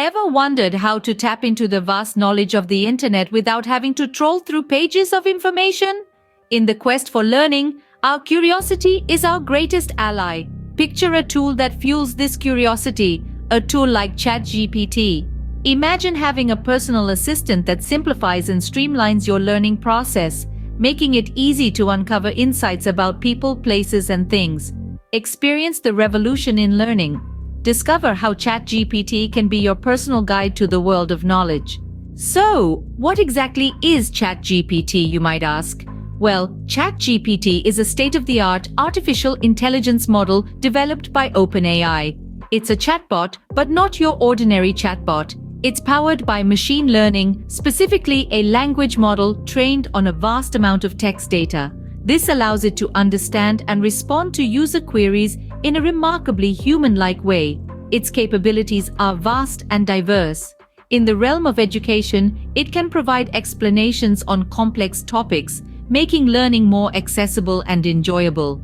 Ever wondered how to tap into the vast knowledge of the internet without having to troll through pages of information? In the quest for learning, our curiosity is our greatest ally. Picture a tool that fuels this curiosity, a tool like ChatGPT. Imagine having a personal assistant that simplifies and streamlines your learning process, making it easy to uncover insights about people, places, and things. Experience the revolution in learning. Discover how ChatGPT can be your personal guide to the world of knowledge. So, what exactly is ChatGPT, you might ask? Well, ChatGPT is a state-of-the-art artificial intelligence model developed by OpenAI. It's a chatbot, but not your ordinary chatbot. It's powered by machine learning, specifically a language model trained on a vast amount of text data. This allows it to understand and respond to user queries in a remarkably human-like way. Its capabilities are vast and diverse. In the realm of education, it can provide explanations on complex topics, making learning more accessible and enjoyable.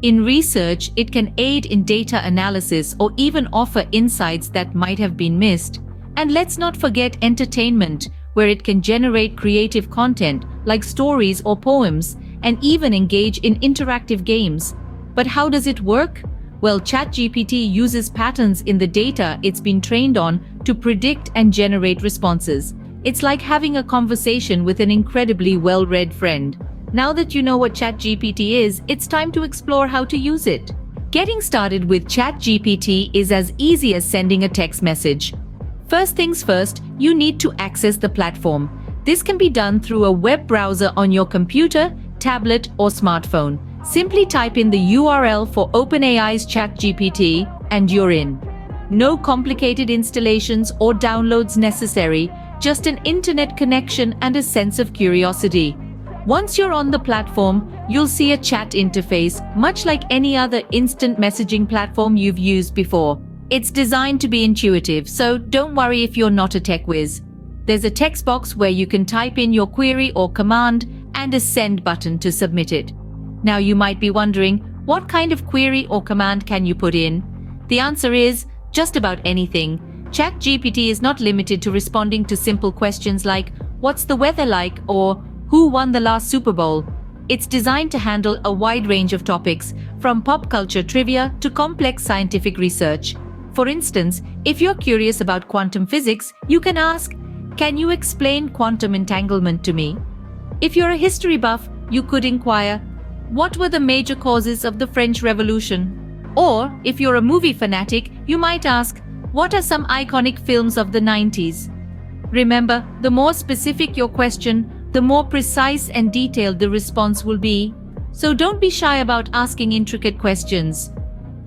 In research, it can aid in data analysis or even offer insights that might have been missed. And let's not forget entertainment, where it can generate creative content like stories or poems, and even engage in interactive games. But how does it work? Well, ChatGPT uses patterns in the data it's been trained on to predict and generate responses. It's like having a conversation with an incredibly well-read friend. Now that you know what ChatGPT is, it's time to explore how to use it. Getting started with ChatGPT is as easy as sending a text message. First things first, you need to access the platform. This can be done through a web browser on your computer, tablet, or smartphone. Simply type in the URL for OpenAI's ChatGPT and you're in. No complicated installations or downloads necessary, just an internet connection and a sense of curiosity. Once you're on the platform, you'll see a chat interface, much like any other instant messaging platform you've used before. It's designed to be intuitive, so don't worry if you're not a tech whiz. There's a text box where you can type in your query or command and a send button to submit it. Now you might be wondering, what kind of query or command can you put in? The answer is just about anything. ChatGPT is not limited to responding to simple questions like, what's the weather like? Or who won the last Super Bowl? It's designed to handle a wide range of topics, from pop culture trivia to complex scientific research. For instance, if you're curious about quantum physics, you can ask, can you explain quantum entanglement to me? If you're a history buff, you could inquire, what were the major causes of the French Revolution? Or, if you're a movie fanatic, you might ask, what are some iconic films of the 90s? Remember, the more specific your question, the more precise and detailed the response will be. So don't be shy about asking intricate questions.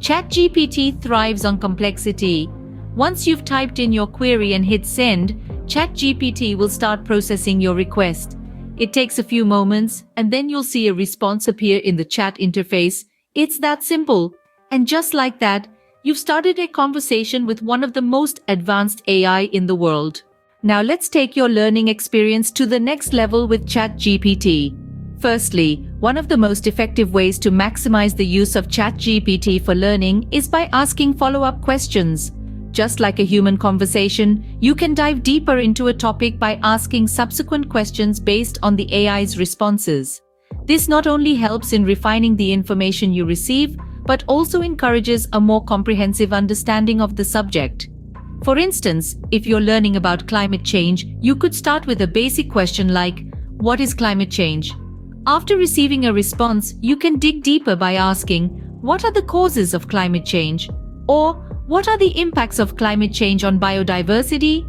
ChatGPT thrives on complexity. Once you've typed in your query and hit send, ChatGPT will start processing your request. It takes a few moments, and then you'll see a response appear in the chat interface. It's that simple. And just like that, you've started a conversation with one of the most advanced AI in the world. Now let's take your learning experience to the next level with ChatGPT. Firstly, one of the most effective ways to maximize the use of ChatGPT for learning is by asking follow-up questions. Just like a human conversation, you can dive deeper into a topic by asking subsequent questions based on the AI's responses. This not only helps in refining the information you receive, but also encourages a more comprehensive understanding of the subject. For instance, if you're learning about climate change, you could start with a basic question like, what is climate change? After receiving a response, you can dig deeper by asking, what are the causes of climate change? Or, what are the impacts of climate change on biodiversity?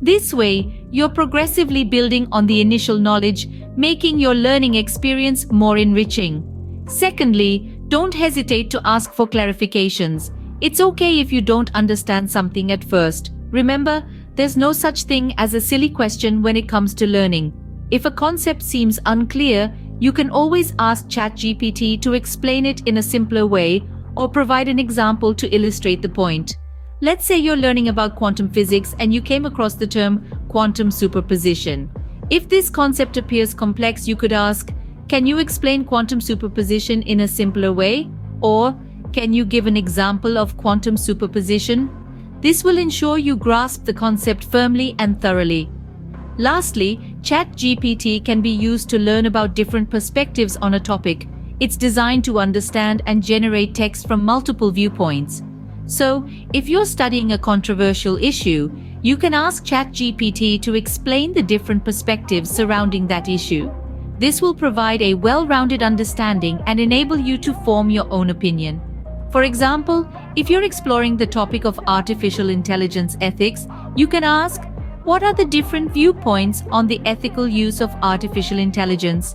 This way, you're progressively building on the initial knowledge, making your learning experience more enriching. Secondly, don't hesitate to ask for clarifications. It's okay if you don't understand something at first. Remember, there's no such thing as a silly question when it comes to learning. If a concept seems unclear, you can always ask ChatGPT to explain it in a simpler way or provide an example to illustrate the point. Let's say you're learning about quantum physics and you came across the term quantum superposition. If this concept appears complex, you could ask, can you explain quantum superposition in a simpler way? Or, can you give an example of quantum superposition? This will ensure you grasp the concept firmly and thoroughly. Lastly, ChatGPT can be used to learn about different perspectives on a topic. It's designed to understand and generate text from multiple viewpoints. So, if you're studying a controversial issue, you can ask ChatGPT to explain the different perspectives surrounding that issue. This will provide a well-rounded understanding and enable you to form your own opinion. For example, if you're exploring the topic of artificial intelligence ethics, you can ask, what are the different viewpoints on the ethical use of artificial intelligence?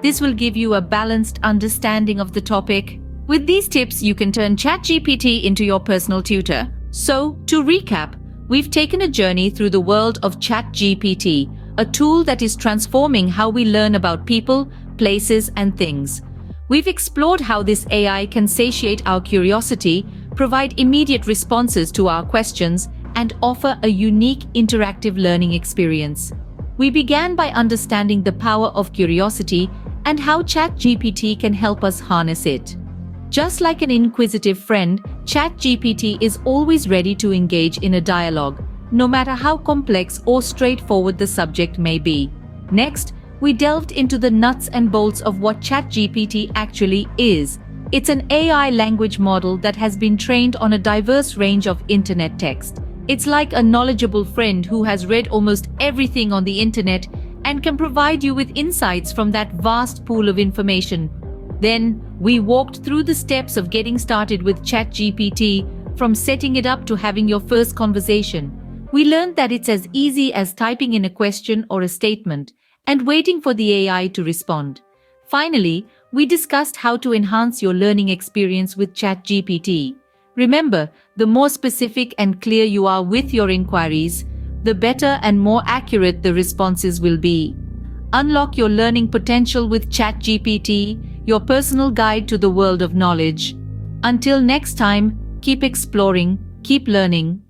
This will give you a balanced understanding of the topic. With these tips, you can turn ChatGPT into your personal tutor. So, to recap, we've taken a journey through the world of ChatGPT, a tool that is transforming how we learn about people, places, and things. We've explored how this AI can satiate our curiosity, provide immediate responses to our questions, and offer a unique interactive learning experience. We began by understanding the power of curiosity and how ChatGPT can help us harness it. Just like an inquisitive friend, ChatGPT is always ready to engage in a dialogue, no matter how complex or straightforward the subject may be. Next, we delved into the nuts and bolts of what ChatGPT actually is. It's an AI language model that has been trained on a diverse range of internet text. It's like a knowledgeable friend who has read almost everything on the internet and can provide you with insights from that vast pool of information. Then, we walked through the steps of getting started with ChatGPT, from setting it up to having your first conversation. We learned that it's as easy as typing in a question or a statement and waiting for the AI to respond. Finally, we discussed how to enhance your learning experience with ChatGPT. Remember, the more specific and clear you are with your inquiries, the better and more accurate the responses will be. Unlock your learning potential with ChatGPT, your personal guide to the world of knowledge. Until next time, keep exploring, keep learning.